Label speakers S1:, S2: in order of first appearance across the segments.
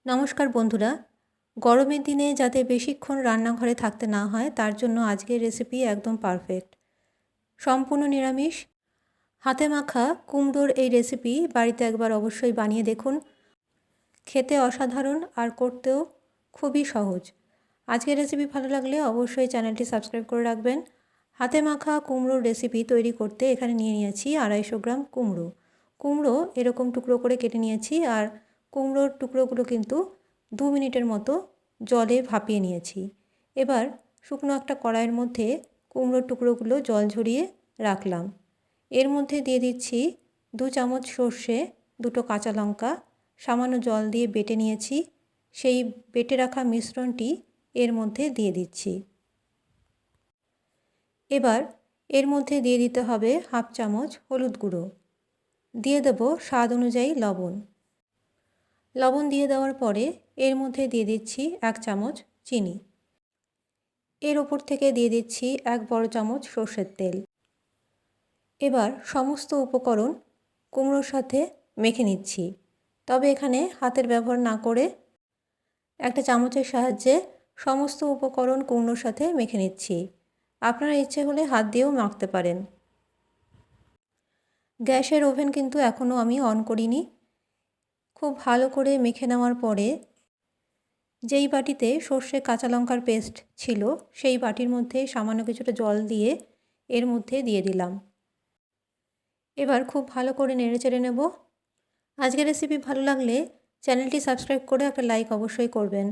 S1: নমস্কার বন্ধুরা, গরমের দিনে যাতে বেশিক্ষণ রান্নাঘরে থাকতে না হয় তার জন্য আজকের রেসিপি একদম পারফেক্ট। সম্পূর্ণ নিরামিষ হাতে মাখা কুমড়োর এই রেসিপি বাড়িতে একবার অবশ্যই বানিয়ে দেখুন। খেতে অসাধারণ আর করতেও খুবই সহজ। আজকের রেসিপি ভালো লাগলে অবশ্যই চ্যানেলটি সাবস্ক্রাইব করে রাখবেন। হাতে মাখা কুমড়োর রেসিপি তৈরি করতে এখানে নিয়ে নিয়েছি 250 গ্রাম কুমড়ো। কুমড়ো এরকম টুকরো করে কেটে নিয়েছি আর কুমড়োর টুকরোগুলো কিন্তু 2 মিনিটের মতো জলে ভাপিয়ে নিয়েছি। এবার শুকনো একটা কড়াইয়ের মধ্যে কুমড়োর টুকরোগুলো জল ঝরিয়ে রাখলাম। এর মধ্যে দিয়ে দিচ্ছি 2 চামচ সর্ষে, 2টো কাঁচা লঙ্কা সামান্য জল দিয়ে বেটে নিয়েছি। সেই বেটে রাখা মিশ্রণটি এর মধ্যে দিয়ে দিচ্ছি। এবার এর মধ্যে দিয়ে দিতে হবে হাফ চামচ হলুদ গুঁড়ো, দিয়ে দেব স্বাদ অনুযায়ী লবণ। লবণ দিয়ে দেওয়ার পরে এর মধ্যে দিয়ে দিচ্ছি 1 চামচ চিনি। এর ওপর থেকে দিয়ে দিচ্ছি 1 বড় চামচ সর্ষের তেল। এবার সমস্ত উপকরণ কুমড়োর সাথে মেখে নিচ্ছি, তবে এখানে হাতের ব্যবহার না করে একটা চামচের সাহায্যে সমস্ত উপকরণ কুমড়োর সাথে মেখে নিচ্ছি। আপনারা ইচ্ছে হলে হাত দিয়েও মাখতে পারেন। গ্যাসের ওভেন কিন্তু এখনও আমি অন করিনি। খুব ভালো করে মেখে নেওয়ার পরে যেই বাটিতে সর্ষে কাঁচা লঙ্কার পেস্ট ছিল সেই বাটির মধ্যে সামান্য কিছুটা জল দিয়ে এর মধ্যে দিয়ে দিলাম। এবার খুব ভালো করে নেড়েচেড়ে নেব। আজকের রেসিপি ভালো লাগলে চ্যানেলটি সাবস্ক্রাইব করে একটা লাইক অবশ্যই করবেন।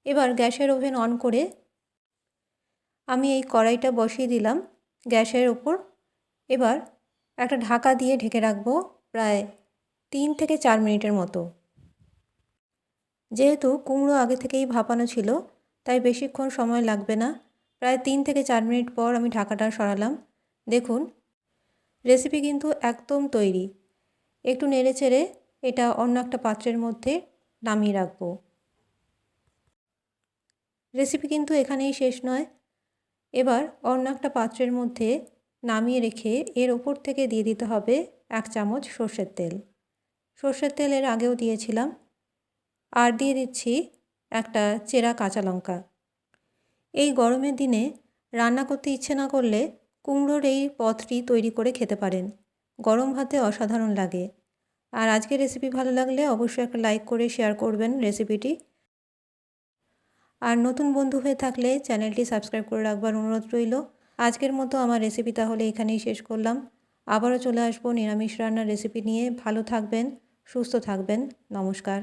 S1: এবার গ্যাসের ওভেন অন করে আমি এই কড়াইটা বসিয়ে দিলাম গ্যাসের ওপর। এবার একটা ঢাকা দিয়ে ঢেকে রাখবো প্রায় 3 থেকে 4 মিনিটের মতো। যেহেতু কুমড়ো আগে থেকেই ভাপানো ছিল তাই বেশিক্ষণ সময় লাগবে না। প্রায় 3 থেকে 4 মিনিট পর আমি ঢাকাটা সরালাম। দেখুন রেসিপি কিন্তু একদম তৈরি। একটু নেড়েচেড়ে এটা অন্য একটা পাত্রের মধ্যে নামিয়ে রাখবো। রেসিপি কিন্তু এখানেই শেষ নয়। এবার অন্য একটা পাত্রের মধ্যে নামিয়ে রেখে এর ওপর থেকে দিয়ে দিতে হবে 1 চামচ সর্ষের তেল। সর্ষের তেল এর আগেও দিয়েছিলাম। আর দিয়ে দিচ্ছি একটা চেরা কাঁচা লঙ্কা। এই গরমের দিনে রান্না করতে ইচ্ছে না করলে কুমড়োর এই পদটি তৈরি করে খেতে পারেন। গরম ভাতে অসাধারণ লাগে। আর আজকের রেসিপি ভালো লাগলে অবশ্যই একটা লাইক করে শেয়ার করবেন রেসিপিটি। আর নতুন বন্ধু হয়ে থাকলে চ্যানেলটি সাবস্ক্রাইব করে রাখবার অনুরোধ রইল। আজকের মতো আমার রেসিপি তাহলে এখানেই শেষ করলাম। আবারও চলে আসবো নিরামিষ রান্নার রেসিপি নিয়ে। ভালো থাকবেন, সুস্থ থাকবেন। নমস্কার।